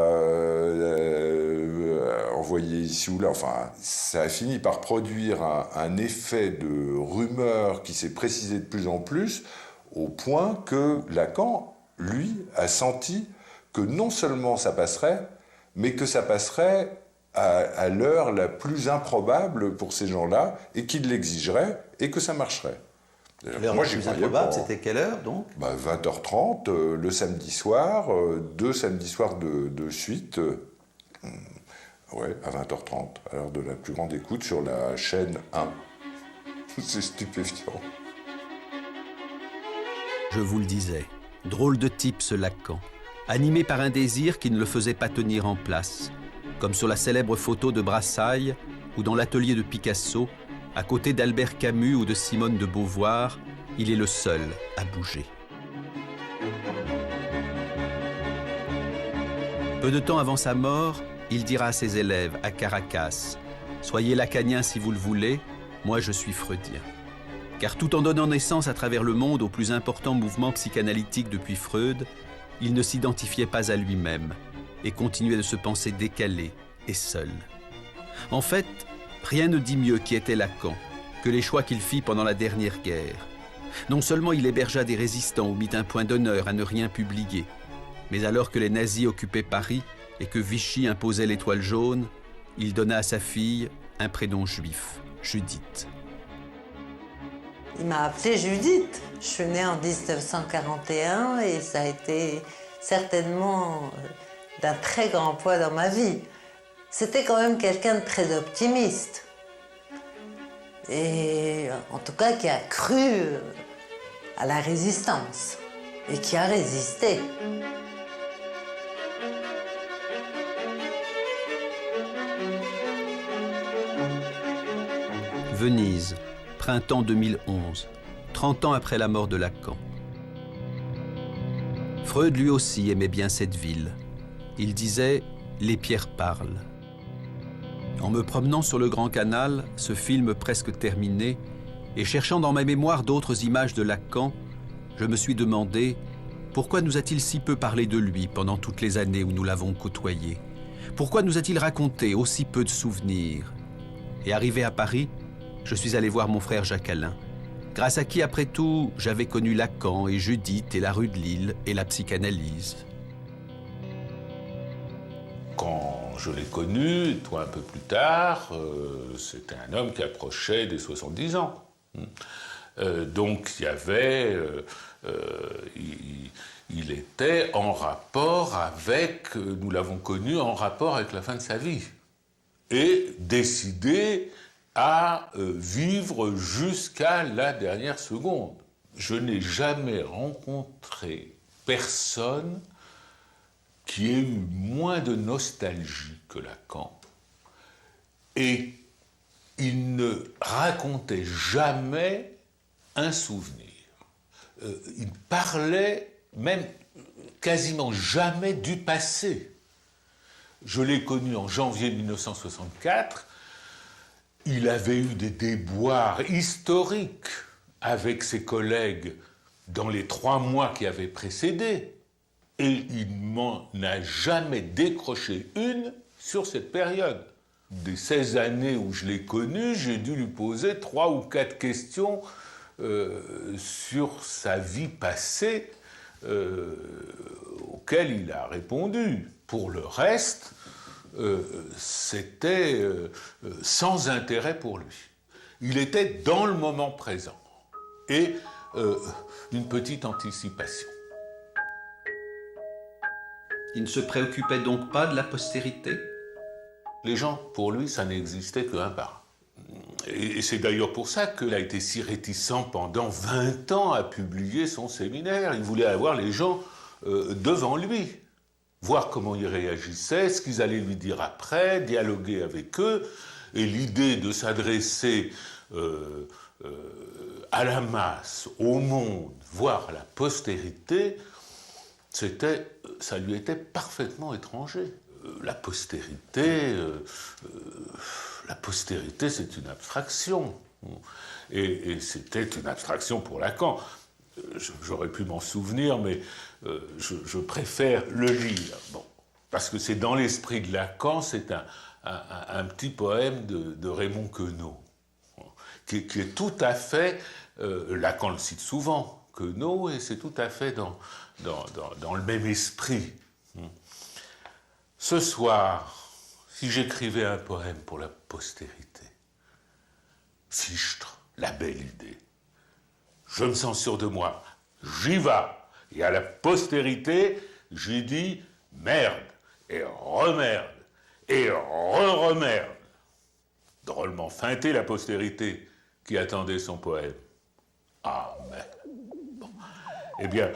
envoyées ici ou là, enfin, ça a fini par produire un effet de rumeur qui s'est précisé de plus en plus, au point que Lacan, lui, a senti que non seulement ça passerait, mais que ça passerait à l'heure la plus improbable pour ces gens-là, et qu'ils l'exigeraient, et que ça marcherait. L'heure la plus improbable, c'était quelle heure, donc 20h30, le samedi soir, 2 samedis soirs de suite, à 20h30, à l'heure de la plus grande écoute sur la chaîne 1. C'est stupéfiant. Je vous le disais, drôle de type ce Lacan, animé par un désir qui ne le faisait pas tenir en place, comme sur la célèbre photo de Brassailles ou dans l'atelier de Picasso, à côté d'Albert Camus ou de Simone de Beauvoir, il est le seul à bouger. Peu de temps avant sa mort, il dira à ses élèves à Caracas « Soyez lacaniens si vous le voulez, moi je suis freudien ». Car tout en donnant naissance à travers le monde au plus important mouvement psychanalytique depuis Freud, il ne s'identifiait pas à lui-même et continuait de se penser décalé et seul. En fait, rien ne dit mieux qui était Lacan que les choix qu'il fit pendant la dernière guerre. Non seulement il hébergea des résistants ou mit un point d'honneur à ne rien publier, mais alors que les nazis occupaient Paris et que Vichy imposait l'étoile jaune, il donna à sa fille un prénom juif, Judith. Il m'a appelée Judith. Je suis née en 1941 et ça a été certainement d'un très grand poids dans ma vie. C'était quand même quelqu'un de très optimiste. Et en tout cas qui a cru à la résistance et qui a résisté. Venise, printemps 2011, 30 ans après la mort de Lacan. Freud lui aussi aimait bien cette ville. Il disait « Les pierres parlent ». En me promenant sur le Grand Canal, ce film presque terminé, et cherchant dans ma mémoire d'autres images de Lacan, je me suis demandé pourquoi nous a-t-il si peu parlé de lui pendant toutes les années où nous l'avons côtoyé? Pourquoi nous a-t-il raconté aussi peu de souvenirs? Et arrivé à Paris, je suis allé voir mon frère Jacques-Alain, grâce à qui, après tout, j'avais connu Lacan et Judith et la rue de Lille et la psychanalyse. Quand je l'ai connu, toi un peu plus tard, c'était un homme qui approchait des 70 ans. Donc il y avait... il était en rapport avec, nous l'avons connu, en rapport avec la fin de sa vie. Et décidé à vivre jusqu'à la dernière seconde. Je n'ai jamais rencontré personne qui ait eu moins de nostalgie que Lacan. Et il ne racontait jamais un souvenir. Il parlait même quasiment jamais du passé. Je l'ai connu en janvier 1964. Il avait eu des déboires historiques avec ses collègues dans les 3 mois qui avaient précédé. Et il m'en a jamais décroché une sur cette période. Des 16 années où je l'ai connu, j'ai dû lui poser 3 ou 4 questions sur sa vie passée auxquelles il a répondu. Pour le reste, c'était sans intérêt pour lui. Il était dans le moment présent et une petite anticipation. Il ne se préoccupait donc pas de la postérité? Les gens, pour lui, ça n'existait qu'un par un. Et c'est d'ailleurs pour ça qu'il a été si réticent pendant 20 ans à publier son séminaire. Il voulait avoir les gens devant lui, voir comment ils réagissaient, ce qu'ils allaient lui dire après, dialoguer avec eux. Et l'idée de s'adresser à la masse, au monde, voire à la postérité, ça lui était parfaitement étranger. La postérité, c'est une abstraction. Et c'était une abstraction pour Lacan. J'aurais pu m'en souvenir, mais je préfère le lire. Bon, parce que c'est dans l'esprit de Lacan, c'est un petit poème de Raymond Queneau, qui est tout à fait... Lacan le cite souvent, Queneau, et c'est tout à fait dans le même esprit. Ce soir, si j'écrivais un poème pour la postérité, Fichtre, la belle idée, je me sens sûr de moi, j'y vais, et à la postérité, j'ai dit merde, et remerde, et re-remerde. Drôlement feinté la postérité qui attendait son poème. Ah, mais... Bon. Eh bien,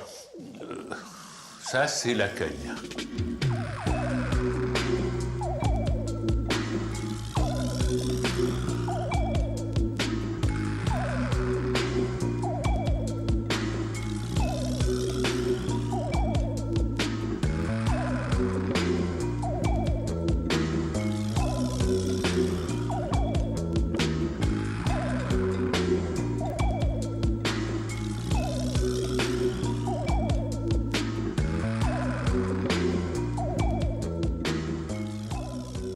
ça c'est lacanien.